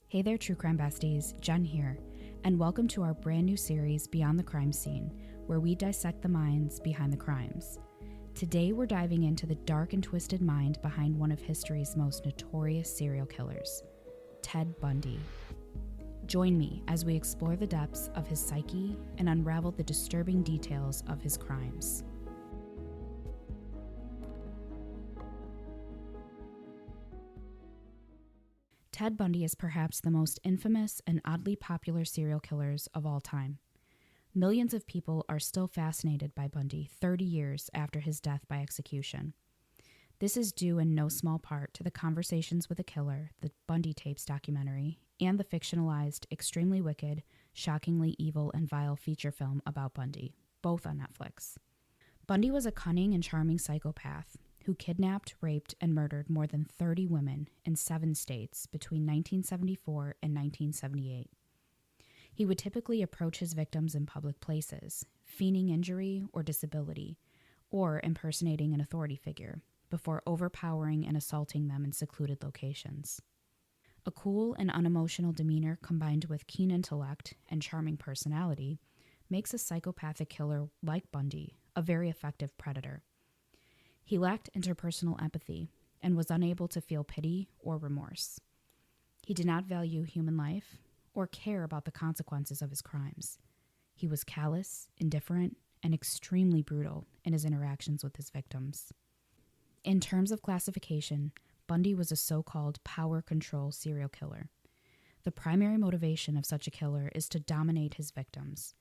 Hey there, true crime besties, Jen here, and welcome to our brand new series, Beyond the Crime Scene, where we dissect the minds behind the crimes. Today we're diving into the dark and twisted mind behind one of history's most notorious serial killers, Ted Bundy. Join me as we explore the depths of his psyche and unravel the disturbing details of his crimes. Ted Bundy is perhaps the most infamous and oddly popular serial killers of all time. Millions of people are still fascinated by Bundy 30 years after his death by execution. This is due in no small part to the Conversations with a Killer, the Bundy Tapes documentary, and the fictionalized, extremely wicked, shockingly evil and vile feature film about Bundy, both on Netflix. Bundy was a cunning and charming psychopath who kidnapped, raped, and murdered more than 30 women in 7 states between 1974 and 1978. He would typically approach his victims in public places, feigning injury or disability, or impersonating an authority figure, before overpowering and assaulting them in secluded locations. A cool and unemotional demeanor combined with keen intellect and charming personality makes a psychopathic killer like Bundy a very effective predator. He lacked interpersonal empathy and was unable to feel pity or remorse. He did not value human life or care about the consequences of his crimes. He was callous, indifferent, and extremely brutal in his interactions with his victims. In terms of classification, Bundy was a so-called power control serial killer. The primary motivation of such a killer is to dominate his victims.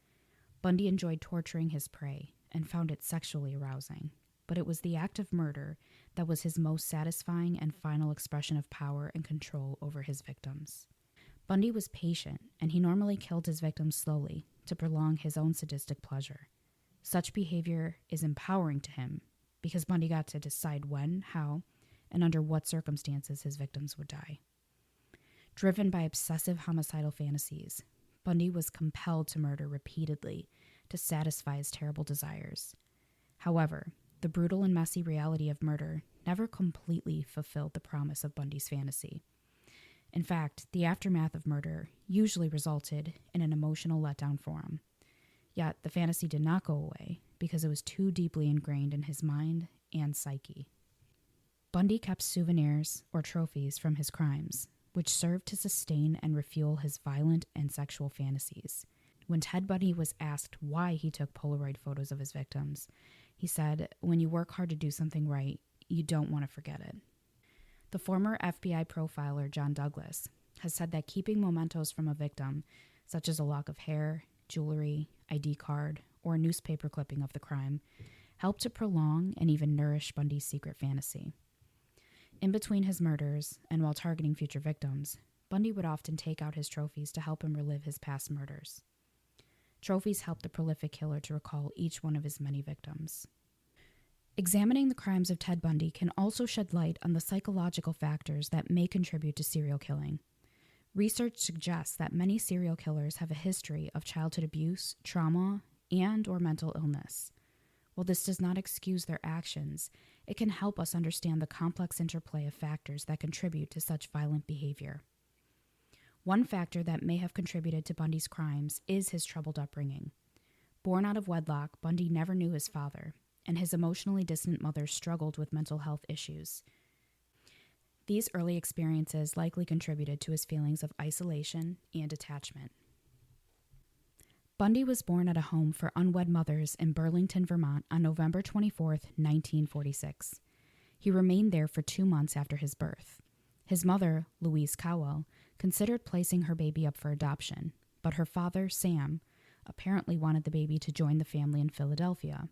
Bundy enjoyed torturing his prey and found it sexually arousing, but it was the act of murder that was his most satisfying and final expression of power and control over his victims. Bundy was patient, and he normally killed his victims slowly to prolong his own sadistic pleasure. Such behavior is empowering to him because Bundy got to decide when, how, and under what circumstances his victims would die. Driven by obsessive homicidal fantasies, Bundy was compelled to murder repeatedly to satisfy his terrible desires. However, the brutal and messy reality of murder never completely fulfilled the promise of Bundy's fantasy. In fact, the aftermath of murder usually resulted in an emotional letdown for him. Yet the fantasy did not go away because it was too deeply ingrained in his mind and psyche. Bundy kept souvenirs or trophies from his crimes, which served to sustain and refuel his violent and sexual fantasies. When Ted Bundy was asked why he took Polaroid photos of his victims, he said, "When you work hard to do something right, you don't want to forget it." The former FBI profiler John Douglas has said that keeping mementos from a victim, such as a lock of hair, jewelry, ID card, or a newspaper clipping of the crime, helped to prolong and even nourish Bundy's secret fantasy. In between his murders, and while targeting future victims, Bundy would often take out his trophies to help him relive his past murders. Trophies helped the prolific killer to recall each one of his many victims. Examining the crimes of Ted Bundy can also shed light on the psychological factors that may contribute to serial killing. Research suggests that many serial killers have a history of childhood abuse, trauma, and/or mental illness. While this does not excuse their actions, it can help us understand the complex interplay of factors that contribute to such violent behavior. One factor that may have contributed to Bundy's crimes is his troubled upbringing. Born out of wedlock, Bundy never knew his father, and his emotionally distant mother struggled with mental health issues. These early experiences likely contributed to his feelings of isolation and detachment. Bundy was born at a home for unwed mothers in Burlington, Vermont on November 24, 1946. He remained there for 2 months after his birth. His mother, Louise Cowell, considered placing her baby up for adoption, but her father, Sam, apparently wanted the baby to join the family in Philadelphia.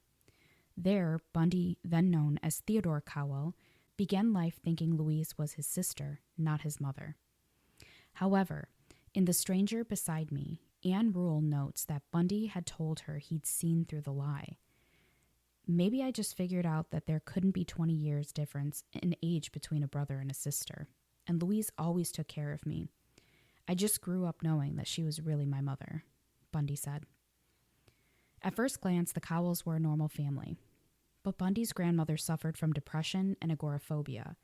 There, Bundy, then known as Theodore Cowell, began life thinking Louise was his sister, not his mother. However, in The Stranger Beside Me, Anne Rule notes that Bundy had told her he'd seen through the lie. "Maybe I just figured out that there couldn't be 20 years difference in age between a brother and a sister, and Louise always took care of me. I just grew up knowing that she was really my mother," Bundy said. At first glance, the Cowells were a normal family, but Bundy's grandmother suffered from depression and agoraphobia,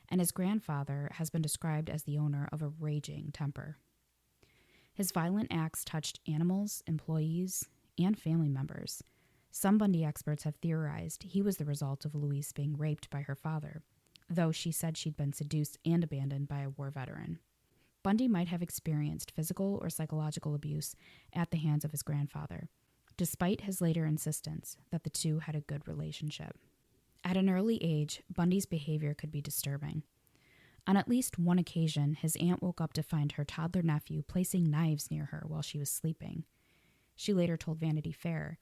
and his grandfather has been described as the owner of a raging temper. His violent acts touched animals, employees, and family members. Some Bundy experts have theorized he was the result of Louise being raped by her father, though she said she'd been seduced and abandoned by a war veteran. Bundy might have experienced physical or psychological abuse at the hands of his grandfather, despite his later insistence that the two had a good relationship. At an early age, Bundy's behavior could be disturbing. On at least one occasion, his aunt woke up to find her toddler nephew placing knives near her while she was sleeping. She later told Vanity Fair,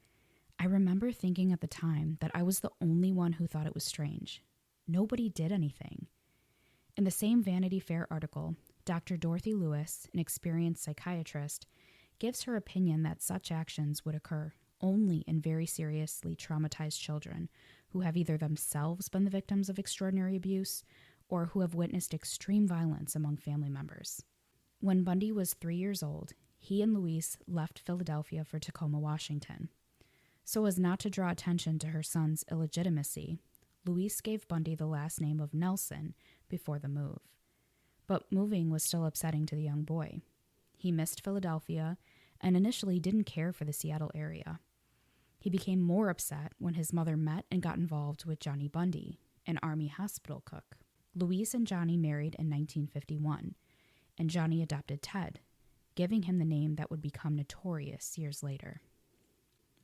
"I remember thinking at the time that I was the only one who thought it was strange. Nobody did anything." In the same Vanity Fair article, Dr. Dorothy Lewis, an experienced psychiatrist, gives her opinion that such actions would occur only in very seriously traumatized children who have either themselves been the victims of extraordinary abuse or who have witnessed extreme violence among family members. When Bundy was 3 years old, he and Louise left Philadelphia for Tacoma, Washington. So as not to draw attention to her son's illegitimacy, Louise gave Bundy the last name of Nelson before the move. But moving was still upsetting to the young boy. He missed Philadelphia and initially didn't care for the Seattle area. He became more upset when his mother met and got involved with Johnny Bundy, an Army hospital cook. Louise and Johnny married in 1951, and Johnny adopted Ted, giving him the name that would become Notorious years later.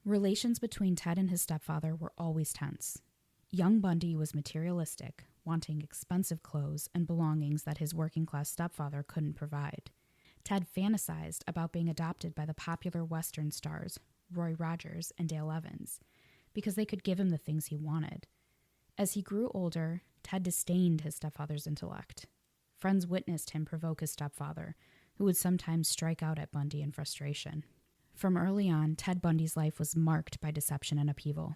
Relations between Ted and his stepfather were always tense. Young Bundy was materialistic, wanting expensive clothes and belongings that his working-class stepfather couldn't provide. Ted fantasized about being adopted by the popular Western stars Roy Rogers and Dale Evans because they could give him the things he wanted. As he grew older, Ted disdained his stepfather's intellect. Friends witnessed him provoke his stepfather, who would sometimes strike out at Bundy in frustration. From early on, Ted Bundy's life was marked by deception and upheaval.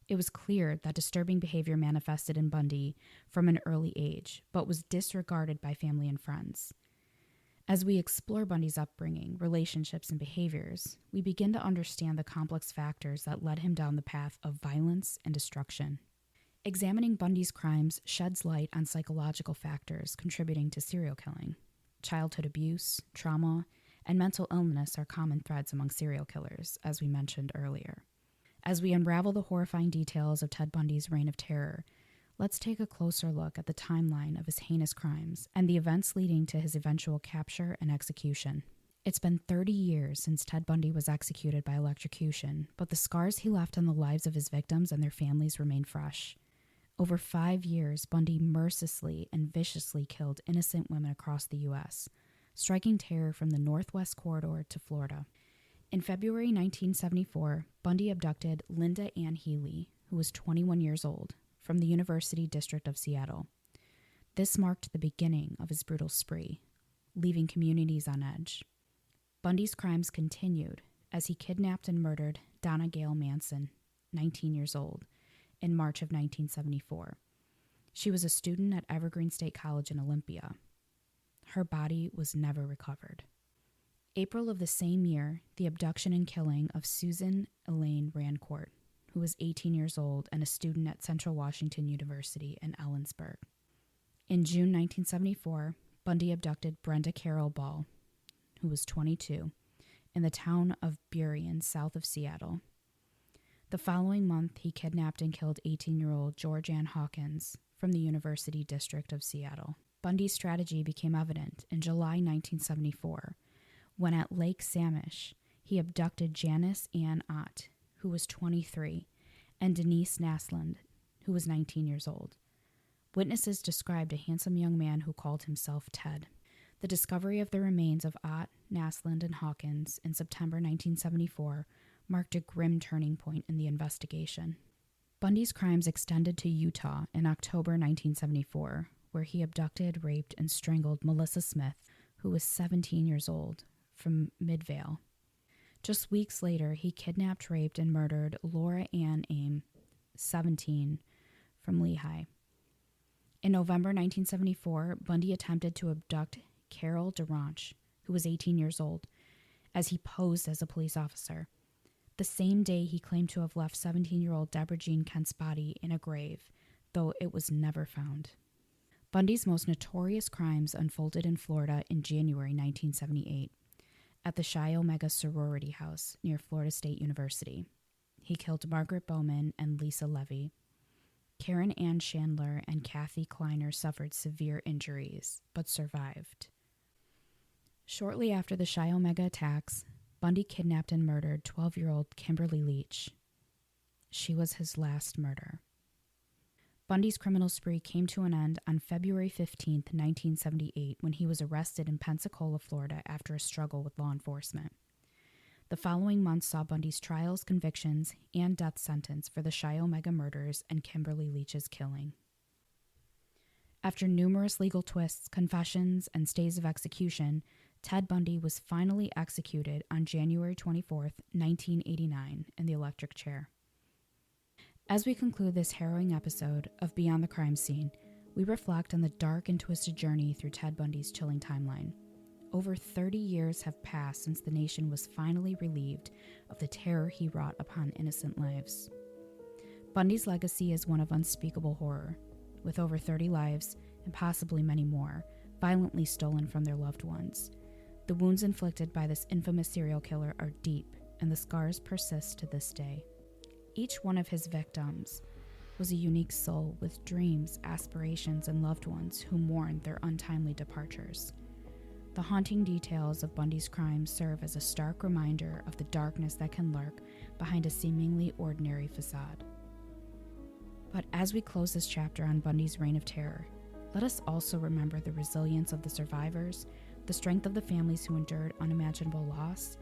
It was clear that disturbing behavior manifested in Bundy from an early age, but was disregarded by family and friends. As we explore Bundy's upbringing, relationships, and behaviors, we begin to understand the complex factors that led him down the path of violence and destruction. Examining Bundy's crimes sheds light on psychological factors contributing to serial killing. Childhood abuse, trauma, and mental illness are common threads among serial killers, as we mentioned earlier. As we unravel the horrifying details of Ted Bundy's reign of terror, let's take a closer look at the timeline of his heinous crimes and the events leading to his eventual capture and execution. It's been 30 years since Ted Bundy was executed by electrocution, but the scars he left on the lives of his victims and their families remain fresh. Over 5 years, Bundy mercilessly and viciously killed innocent women across the U.S., striking terror from the Northwest Corridor to Florida. In February 1974, Bundy abducted Linda Ann Healy, who was 21 years old, from the University District of Seattle. This marked the beginning of his brutal spree, leaving communities on edge. Bundy's crimes continued as he kidnapped and murdered Donna Gail Manson, 19 years old, in March of 1974. She was a student at Evergreen State College in Olympia. Her body was never recovered. April of the same year, the abduction and killing of Susan Elaine Rancourt, who was 18 years old and a student at Central Washington University in Ellensburg. In June 1974, Bundy abducted Brenda Carroll Ball, who was 22, in the town of Burien, south of Seattle. The following month, he kidnapped and killed 18-year-old George Ann Hawkins from the University District of Seattle. Bundy's strategy became evident in July 1974, when at Lake Samish, he abducted Janice Ann Ott, who was 23, and Denise Naslund, who was 19 years old. Witnesses described a handsome young man who called himself Ted. The discovery of the remains of Ott, Naslund, and Hawkins in September 1974 marked a grim turning point in the investigation. Bundy's crimes extended to Utah in October 1974, where he abducted, raped, and strangled Melissa Smith, who was 17 years old, from Midvale. Just weeks later, he kidnapped, raped, and murdered Laura Ann Aim, 17, from Lehigh. In November 1974, Bundy attempted to abduct Carol DeRanche, who was 18 years old, as he posed as a police officer. The same day, he claimed to have left 17-year-old Deborah Jean Kent's body in a grave, though it was never found. Bundy's most notorious crimes unfolded in Florida in January 1978 at the Chi Omega sorority house near Florida State University. He killed Margaret Bowman and Lisa Levy. Karen Ann Chandler and Kathy Kleiner suffered severe injuries, but survived. Shortly after the Chi Omega attacks, Bundy kidnapped and murdered 12-year-old Kimberly Leach. She was his last murder. Bundy's criminal spree came to an end on February 15, 1978, when he was arrested in Pensacola, Florida, after a struggle with law enforcement. The following month saw Bundy's trials, convictions, and death sentence for the Chi Omega murders and Kimberly Leach's killing. After numerous legal twists, confessions, and stays of execution, Ted Bundy was finally executed on January 24, 1989, in the electric chair. As we conclude this harrowing episode of Beyond the Crime Scene, we reflect on the dark and twisted journey through Ted Bundy's chilling timeline. Over 30 years have passed since the nation was finally relieved of the terror he wrought upon innocent lives. Bundy's legacy is one of unspeakable horror, with over 30 lives, and possibly many more, violently stolen from their loved ones. The wounds inflicted by this infamous serial killer are deep, and the scars persist to this day. Each one of his victims was a unique soul with dreams, aspirations, and loved ones who mourned their untimely departures. The haunting details of Bundy's crimes serve as a stark reminder of the darkness that can lurk behind a seemingly ordinary facade. But as we close this chapter on Bundy's reign of terror, let us also remember the resilience of the survivors, the strength of the families who endured unimaginable loss,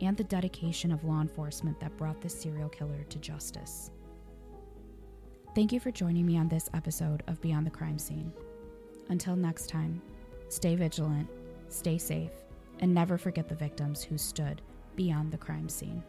and the dedication of law enforcement that brought this serial killer to justice. Thank you for joining me on this episode of Beyond the Crime Scene. Until next time, stay vigilant, stay safe, and never forget the victims who stood beyond the crime scene.